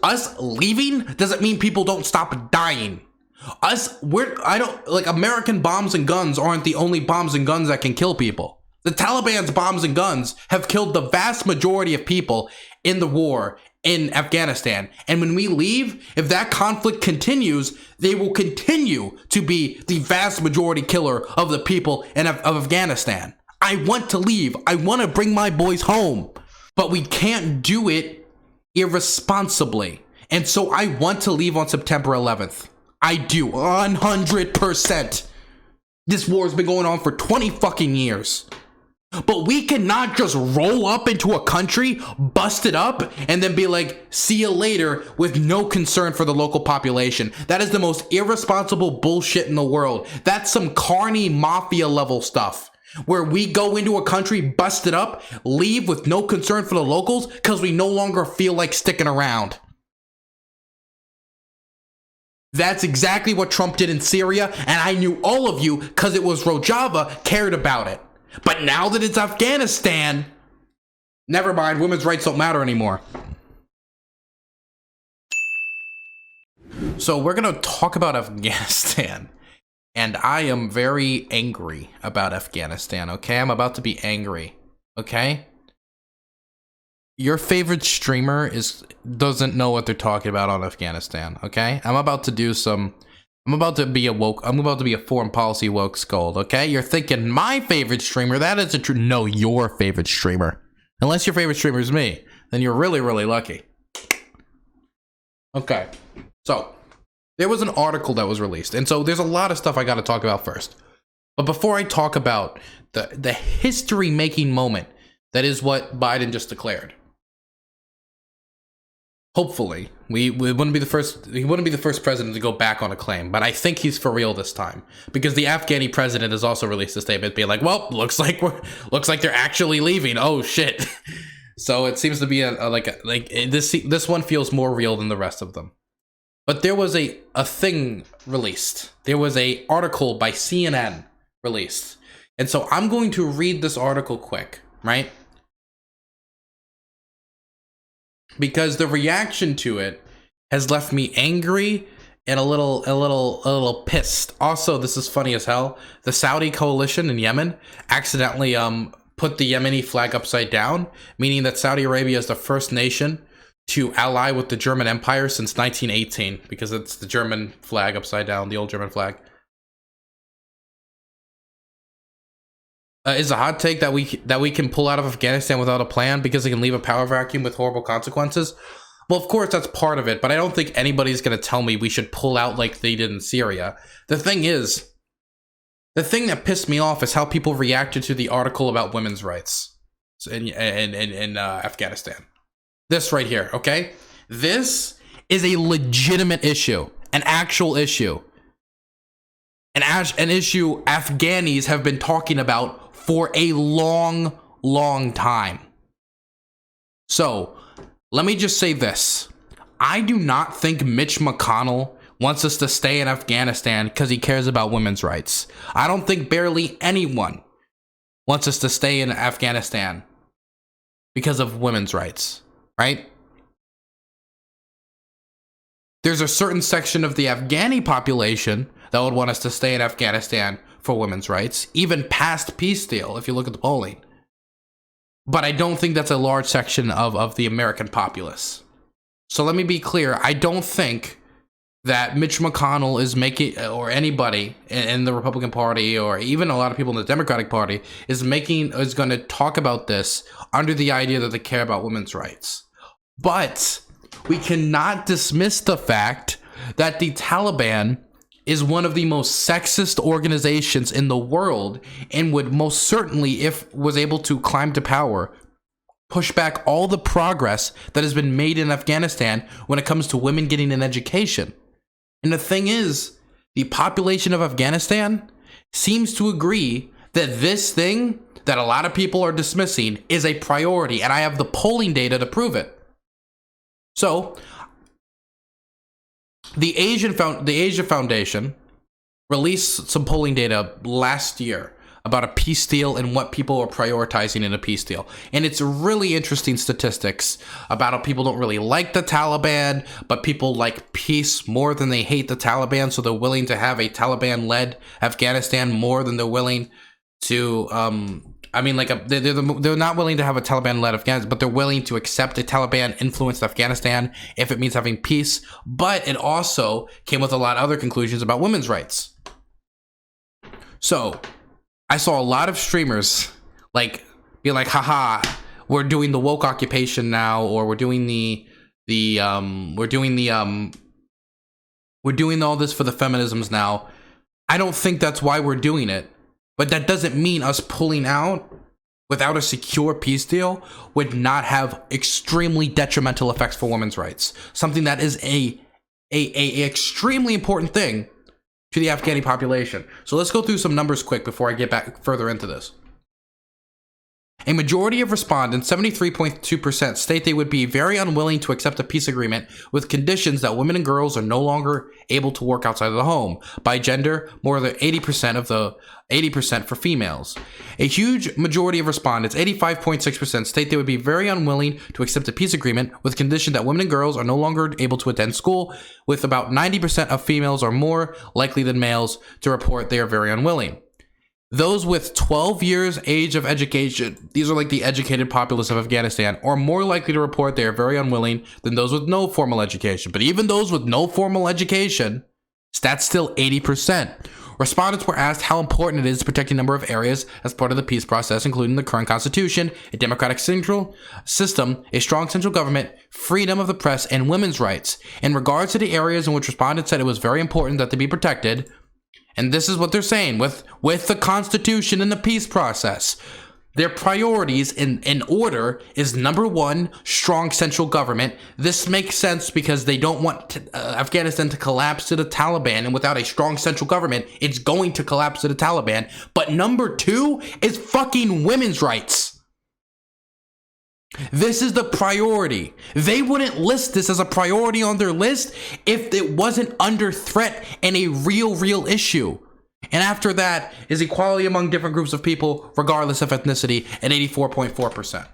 us leaving doesn't mean people don't stop dying. American bombs and guns aren't the only bombs and guns that can kill people. The Taliban's bombs and guns have killed the vast majority of people in the war in Afghanistan. And when we leave, if that conflict continues, they will continue to be the vast majority killer of the people of Afghanistan. I want to leave. I want to bring my boys home, but we can't do it irresponsibly. And so I want to leave on September 11th. I do, 100%. This war has been going on for 20 fucking years. But we cannot just roll up into a country, bust it up, and then be like, see you later, with no concern for the local population. That is the most irresponsible bullshit in the world. That's some carny mafia level stuff, where we go into a country, bust it up, leave with no concern for the locals, because we no longer feel like sticking around. That's exactly what Trump did in Syria, and I knew all of you, because it was Rojava, cared about it. But now that it's Afghanistan, never mind, women's rights don't matter anymore. So we're going to talk about Afghanistan. And I am very angry about Afghanistan, okay? I'm about to be angry, okay? Your favorite streamer doesn't know what they're talking about on Afghanistan, okay? I'm about to be a foreign policy woke scold, okay? You're thinking my favorite streamer, that is no, your favorite streamer. Unless your favorite streamer is me, then you're really, really lucky. Okay, so there was an article that was released, and so there's a lot of stuff I got to talk about first. But before I talk about the history-making moment that is what Biden just declared, hopefully, he wouldn't be the first president to go back on a claim, but I think he's for real this time, because the Afghani president has also released a statement being like, well, looks like they're actually leaving. Oh shit. So it seems to be this one feels more real than the rest of them. But there was a thing released. There was a article by CNN released. And so I'm going to read this article quick, right? Because the reaction to it has left me angry and a little pissed. Also, this is funny as hell. The Saudi coalition in Yemen accidentally put the Yemeni flag upside down, meaning that Saudi Arabia is the first nation to ally with the German Empire since 1918, because it's the German flag upside down, the old German flag. Is a hot take that we can pull out of Afghanistan without a plan because they can leave a power vacuum with horrible consequences? Well, of course, that's part of it, but I don't think anybody's going to tell me we should pull out like they did in Syria. The thing that pissed me off is how people reacted to the article about women's rights in Afghanistan. This right here, okay? This is a legitimate issue, an actual issue. An issue Afghanis have been talking about for a long, long time. So, let me just say this. I do not think Mitch McConnell wants us to stay in Afghanistan because he cares about women's rights. I don't think barely anyone wants us to stay in Afghanistan because of women's rights, right? There's a certain section of the Afghani population that would want us to stay in Afghanistan for women's rights, even past peace deal, if you look at the polling. But I don't think that's a large section of the American populace. So let me be clear. I don't think that Mitch McConnell is making, or anybody in the Republican Party, or even a lot of people in the Democratic Party, is going to talk about this under the idea that they care about women's rights. But we cannot dismiss the fact that the Taliban is one of the most sexist organizations in the world, and would most certainly, if was able to climb to power, push back all the progress that has been made in Afghanistan when it comes to women getting an education. And the thing is, the population of Afghanistan seems to agree that this thing that a lot of people are dismissing is a priority, and I have the polling data to prove it. So, the Asia Foundation released some polling data last year about a peace deal and what people are prioritizing in a peace deal. And it's really interesting statistics about how people don't really like the Taliban, but people like peace more than they hate the Taliban. So they're willing to have a Taliban-led Afghanistan more than they're willing to, they're not willing to have a Taliban-led Afghanistan, but they're willing to accept a Taliban-influenced Afghanistan if it means having peace. But it also came with a lot of other conclusions about women's rights. So I saw a lot of streamers be like, haha, we're doing the woke occupation now, or we're doing we're doing all this for the feminisms now. I don't think that's why we're doing it, but that doesn't mean us pulling out without a secure peace deal would not have extremely detrimental effects for women's rights. Something that is a extremely important thing to the Afghani population. So let's go through some numbers quick before I get back further into this. A majority of respondents, 73.2%, state they would be very unwilling to accept a peace agreement with conditions that women and girls are no longer able to work outside of the home. By gender, more than 80% for females. A huge majority of respondents, 85.6%, state they would be very unwilling to accept a peace agreement with condition that women and girls are no longer able to attend school, with about 90% of females are more likely than males to report they are very unwilling. Those with 12 years age of education, these are like the educated populace of Afghanistan, are more likely to report they are very unwilling than those with no formal education. But even those with no formal education, that's still 80%. Respondents were asked how important it is to protect a number of areas as part of the peace process, including the current constitution, a democratic central system, a strong central government, freedom of the press, and women's rights. In regards to the areas in which respondents said it was very important that they be protected, and this is what they're saying with the Constitution and the peace process. Their priorities in order is number one, strong central government. This makes sense because they don't want Afghanistan to collapse to the Taliban. And without a strong central government, it's going to collapse to the Taliban. But number two is fucking women's rights. This is the priority. They wouldn't list this as a priority on their list if it wasn't under threat and a real issue. And after that is equality among different groups of people, regardless of ethnicity, at 84.4%.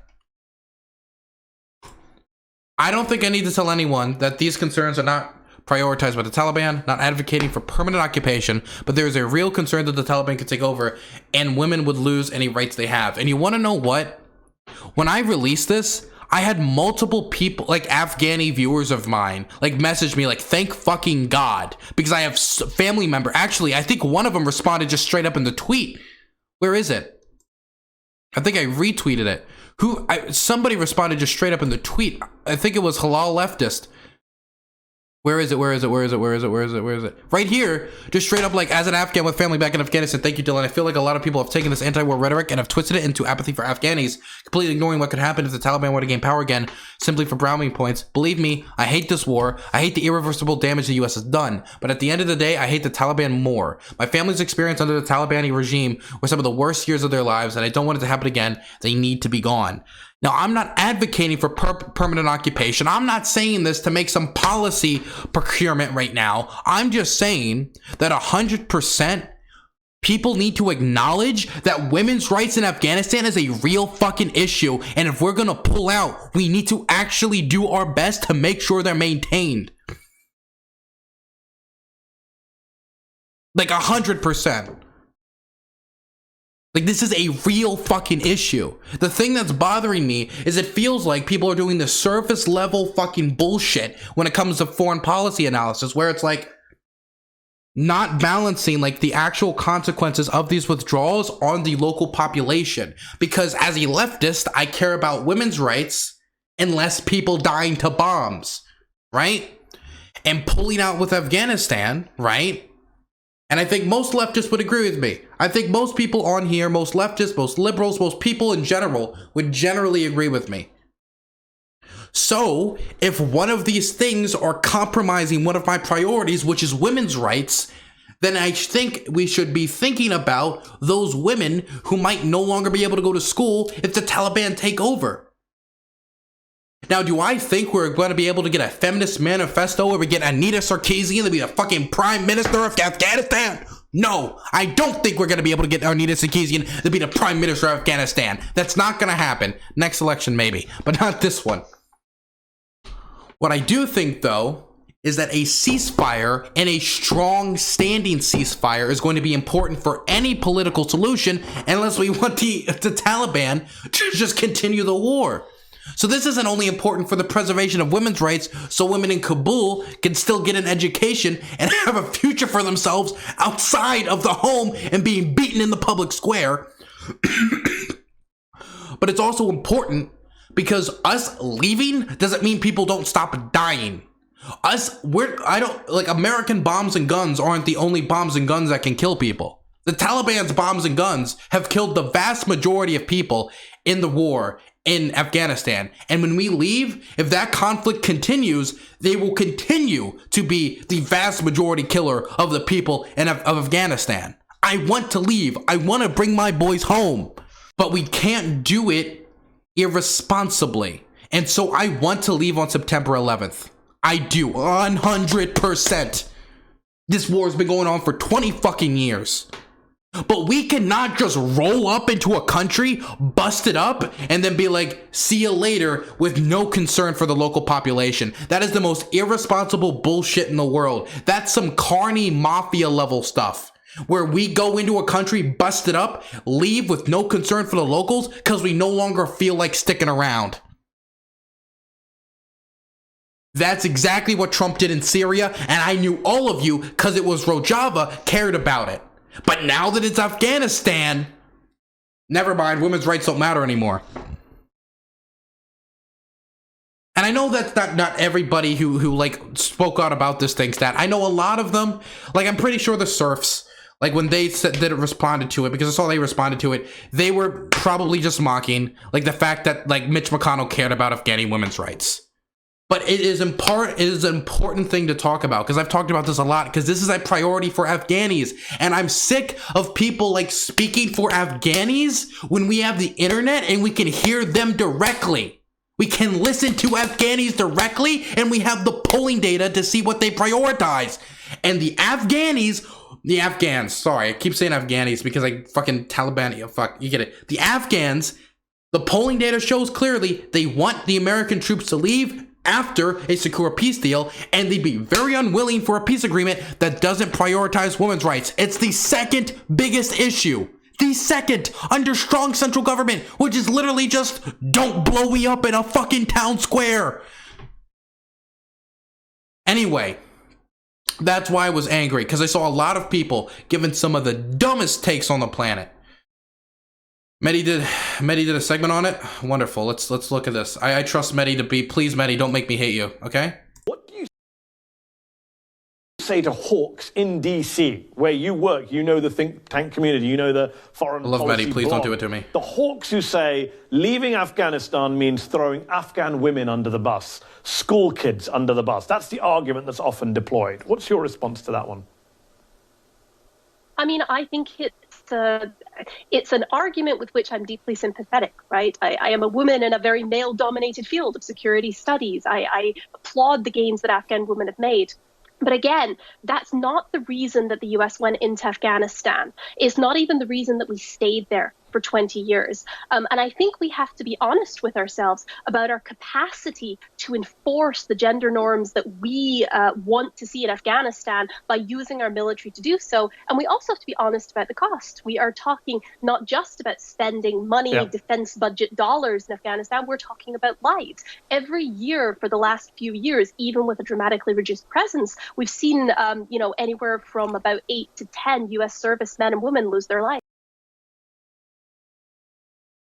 I don't think I need to tell anyone that these concerns are not prioritized by the Taliban, not advocating for permanent occupation, but there is a real concern that the Taliban could take over and women would lose any rights they have. And you want to know what? When I released this, I had multiple people, like Afghani viewers of mine, like message me like, thank fucking God, because I have family member. Actually, I think one of them responded just straight up in the tweet. Where is it? I think I retweeted it. Somebody responded just straight up in the tweet. I think it was Halal Leftist. Where is it? Right here, just straight up like, as an Afghan with family back in Afghanistan, thank you, Dylan. I feel like a lot of people have taken this anti-war rhetoric and have twisted it into apathy for Afghanis, completely ignoring what could happen if the Taliban were to gain power again, simply for brownie points. Believe me, I hate this war. I hate the irreversible damage the US has done. But at the end of the day, I hate the Taliban more. My family's experience under the Talibani regime were some of the worst years of their lives, and I don't want it to happen again. They need to be gone. Now, I'm not advocating for permanent occupation. I'm not saying this to make some policy procurement right now. I'm just saying that 100% people need to acknowledge that women's rights in Afghanistan is a real fucking issue. And if we're going to pull out, we need to actually do our best to make sure they're maintained. Like 100%. Like, this is a real fucking issue. The thing that's bothering me is it feels like people are doing this surface level fucking bullshit when it comes to foreign policy analysis, where it's like not balancing like the actual consequences of these withdrawals on the local population. Because as a leftist, I care about women's rights and less people dying to bombs, right? And pulling out with Afghanistan, right? And I think most leftists would agree with me. I think most people on here, most leftists, most liberals, most people in general would generally agree with me. So if one of these things are compromising one of my priorities, which is women's rights, then I think we should be thinking about those women who might no longer be able to go to school if the Taliban take over. Now, do I think we're going to be able to get a feminist manifesto where we get Anita Sarkeesian to be the fucking prime minister of Afghanistan? No, I don't think we're going to be able to get Arnita Sarkeesian to be the prime minister of Afghanistan. That's not going to happen. Next election, maybe, but not this one. What I do think, though, is that a ceasefire and a strong standing ceasefire is going to be important for any political solution unless we want the Taliban to just continue the war. So this isn't only important for the preservation of women's rights so women in Kabul can still get an education and have a future for themselves outside of the home and being beaten in the public square. But it's also important because us leaving doesn't mean people don't stop dying. American bombs and guns aren't the only bombs and guns that can kill people. The Taliban's bombs and guns have killed the vast majority of people in the war in Afghanistan. And when we leave, if that conflict continues, they will continue to be the vast majority killer of the people of Afghanistan. I want to leave. I want to bring my boys home. But we can't do it irresponsibly. And so I want to leave on September 11th. I do, 100%. This war has been going on for 20 fucking years. But we cannot just roll up into a country, bust it up, and then be like, see you later, with no concern for the local population. That is the most irresponsible bullshit in the world. That's some carny mafia level stuff. Where we go into a country, bust it up, leave with no concern for the locals, because we no longer feel like sticking around. That's exactly what Trump did in Syria, and I knew all of you, because it was Rojava, cared about it. But now that it's Afghanistan, never mind, women's rights don't matter anymore. And I know that not everybody who like spoke out about this thinks that. I know a lot of them, like I'm pretty sure the serfs, like when they responded to it, because I saw they responded to it, they were probably just mocking like the fact that like Mitch McConnell cared about Afghani women's rights. But it is an important thing to talk about, because I've talked about this a lot, because this is a priority for Afghanis. And I'm sick of people like speaking for Afghanis when we have the internet and we can hear them directly. We can listen to Afghanis directly and we have the polling data to see what they prioritize. And the Afghans, sorry, I keep saying Afghanis because I fucking Taliban, you get it. The Afghans, the polling data shows clearly they want the American troops to leave after a secure peace deal, and they'd be very unwilling for a peace agreement that doesn't prioritize women's rights. It's the second biggest issue. The second, under strong central government, which is literally just, don't blow me up in a fucking town square. Anyway, that's why I was angry, because I saw a lot of people giving some of the dumbest takes on the planet. Mehdi did a segment on it. Wonderful. Let's look at this. I trust Mehdi to be. Please, Mehdi, don't make me hate you. Okay. What do you say to hawks in DC, where you work? You know the think tank community. You know the foreign policy. I love Mehdi. Please don't do it to me. The hawks who say leaving Afghanistan means throwing Afghan women under the bus, school kids under the bus. That's the argument that's often deployed. What's your response to that one? I mean, I think it's an argument with which I'm deeply sympathetic, right? I am a woman in a very male-dominated field of security studies. I applaud the gains that Afghan women have made. But again, that's not the reason that the US went into Afghanistan. It's not even the reason that we stayed there for 20 years. And I think we have to be honest with ourselves about our capacity to enforce the gender norms that we want to see in Afghanistan by using our military to do so. And we also have to be honest about the cost. We are talking not just about spending money, defense budget dollars in Afghanistan, we're talking about lives. Every year for the last few years, even with a dramatically reduced presence, we've seen anywhere from about 8 to 10 US servicemen and women lose their lives.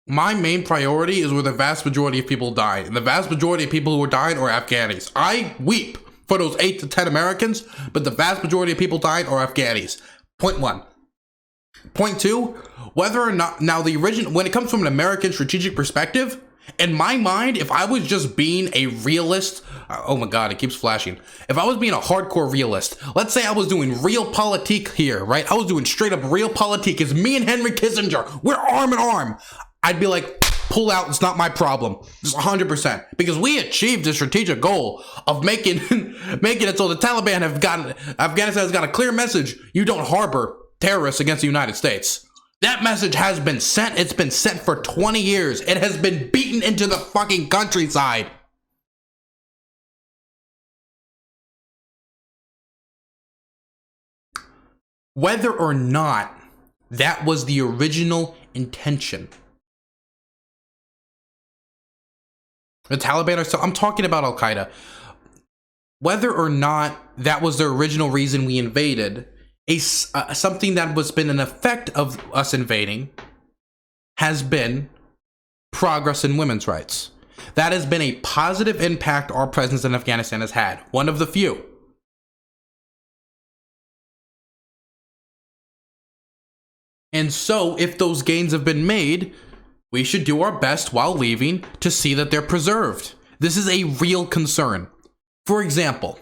My main priority is where the vast majority of people died. And the vast majority of people who are dying are Afghanis. I weep for those 8 to 10 Americans, but the vast majority of people died are Afghanis. Point one. Point two, whether or not, now when it comes from an American strategic perspective, in my mind, if I was just being a realist, oh my God, it keeps flashing. If I was being a hardcore realist, let's say I was doing realpolitik here, right? I was doing straight up realpolitik. It's me and Henry Kissinger. We're arm in arm. I'd be like, pull out, it's not my problem. Just 100%. Because we achieved the strategic goal of making it so the Taliban Afghanistan has got a clear message. You don't harbor terrorists against the United States. That message has been sent. It's been sent for 20 years. It has been beaten into the fucking countryside. Whether or not that was the original intention. The Taliban are still, I'm talking about Al-Qaeda. Whether or not that was the original reason we invaded, something that was been an effect of us invading has been progress in women's rights. That has been a positive impact our presence in Afghanistan has had. One of the few. And so, if those gains have been made, we should do our best while leaving to see that they're preserved. This is a real concern. For example,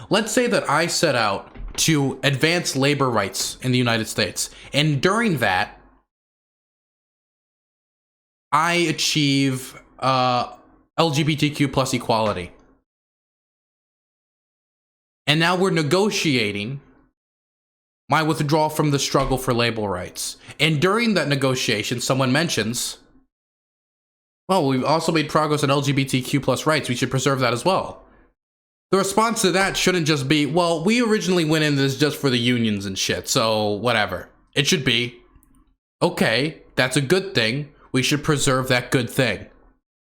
let's say that I set out to advance labor rights in the United States, and during that, I achieve LGBTQ plus equality. And now we're negotiating my withdrawal from the struggle for labor rights. And during that negotiation, someone mentions, well, we've also made progress on LGBTQ plus rights. We should preserve that as well. The response to that shouldn't just be, well, we originally went in this just for the unions and shit, so whatever. It should be, okay, that's a good thing. We should preserve that good thing.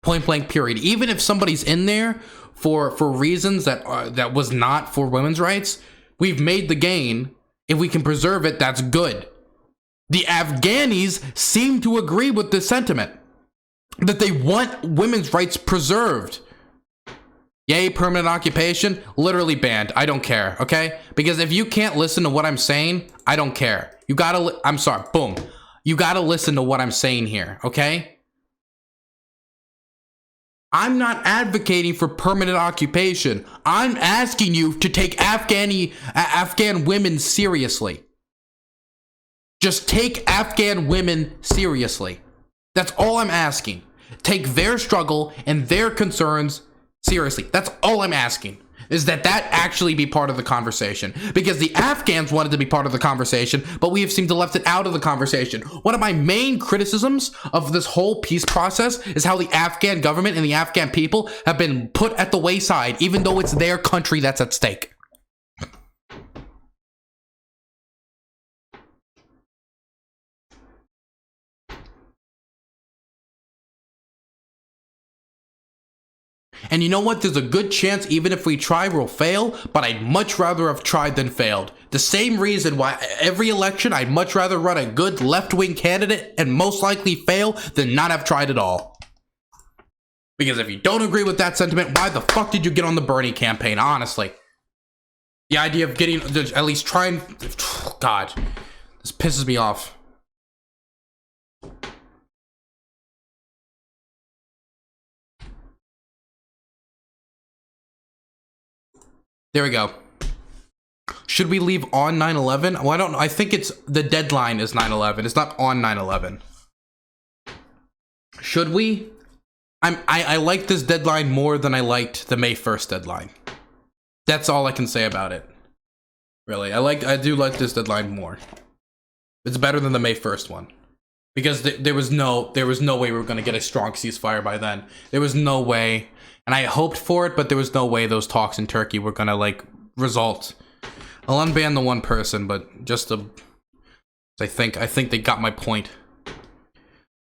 Point blank period. Even if somebody's in there for reasons that was not for women's rights, we've made the gain. If we can preserve it, that's good. The Afghanis seem to agree with this sentiment, that they want women's rights preserved. Yay, permanent occupation, literally banned. I don't care, okay? Because if you can't listen to what I'm saying, I don't care. You gotta, I'm sorry, boom. You gotta listen to what I'm saying here, okay? I'm not advocating for permanent occupation. I'm asking you to take Afghan women seriously. Just take Afghan women seriously. That's all I'm asking. Take their struggle and their concerns seriously. That's all I'm asking, is that actually be part of the conversation. Because the Afghans wanted to be part of the conversation, but we have seemed to left it out of the conversation. One of my main criticisms of this whole peace process is how the Afghan government and the Afghan people have been put at the wayside, even though it's their country that's at stake. And you know what? There's a good chance even if we try, we'll fail, but I'd much rather have tried than failed. The same reason why every election, I'd much rather run a good left-wing candidate and most likely fail than not have tried at all. Because if you don't agree with that sentiment, why the fuck did you get on the Bernie campaign, honestly? The idea of getting, at least trying, God, this pisses me off. There we go. Should we leave on 9/11? Well, I don't know. I think it's the deadline is 9/11. It's not on 9/11. Should we? I like this deadline more than I liked the May 1st deadline. That's all I can say about it. Really, I do like this deadline more. It's better than the May 1st one. Because there was no way we were going to get a strong ceasefire by then. There was no way. And I hoped for it, but there was no way those talks in Turkey were gonna, like, result. I'll unban the one person, but just to... I think they got my point.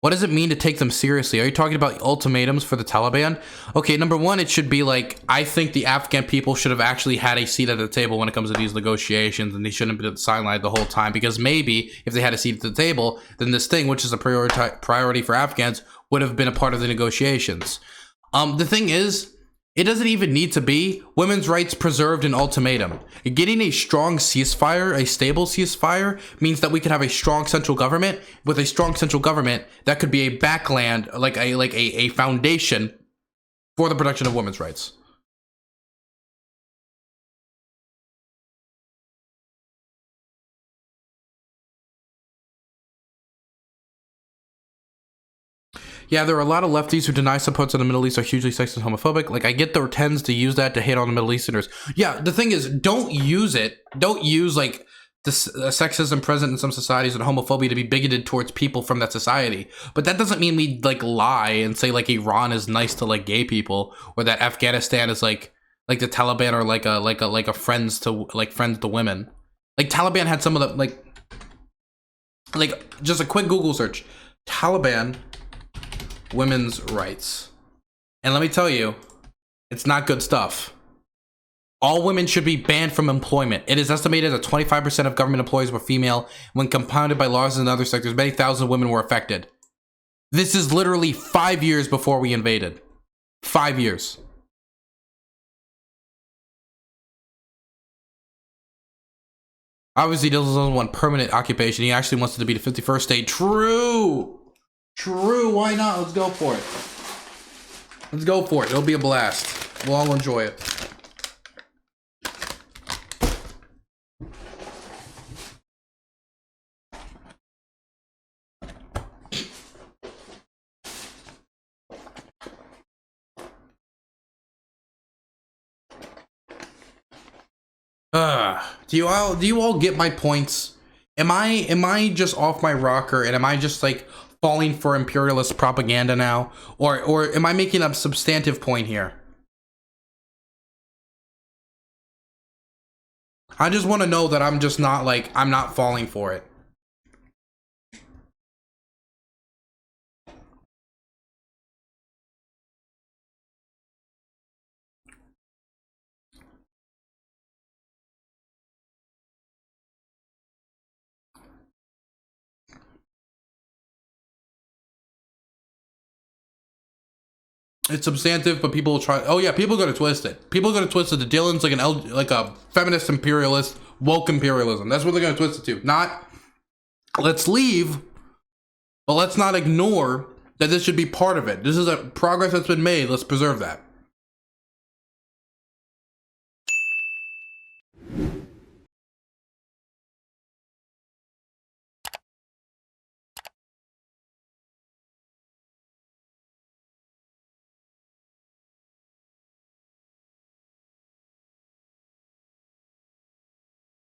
What does it mean to take them seriously? Are you talking about ultimatums for the Taliban? Okay, number one, it should be like, I think the Afghan people should have actually had a seat at the table when it comes to these negotiations, and they shouldn't have been sidelined the whole time, because maybe if they had a seat at the table, then this thing, which is a priority for Afghans, would have been a part of the negotiations. The thing is, it doesn't even need to be women's rights preserved in ultimatum. Getting a strong ceasefire, a stable ceasefire, means that we could have a strong central government. With a strong central government, that could be a backland, like a foundation for the protection of women's rights. Yeah, there are a lot of lefties who deny supports in the Middle East are hugely sexist and homophobic. Like, I get the tends to use that to hate on the Middle Easterners. Yeah, the thing is, don't use it. Don't use, like, sexism present in some societies and homophobia to be bigoted towards people from that society. But that doesn't mean we like lie and say like Iran is nice to like gay people, or that Afghanistan is like the Taliban are like a friends to women. Like Taliban had some of the like just a quick Google search, Taliban women's rights. And let me tell you, it's not good stuff. All women should be banned from employment. It is estimated that 25% of government employees were female. When compounded by laws in other sectors, many thousands of women were affected. This is literally 5 years before we invaded. 5 years. Obviously, he doesn't want permanent occupation. He actually wants it to be the 51st state. True. True. Why not? Let's go for it. Let's go for it. It'll be a blast. We'll all enjoy it. Do you all get my points? Am I just off my rocker, and am I just like falling for imperialist propaganda now, or am I making a substantive point here? I just want to know that I'm just not like, I'm not falling for it. It's substantive, but people will try. Oh yeah, people are gonna twist it. People are gonna twist it. The Dylan's like a feminist imperialist, woke imperialism. That's what they're gonna twist it to. Not let's leave, but let's not ignore that this should be part of it. This is a progress that's been made. Let's preserve that.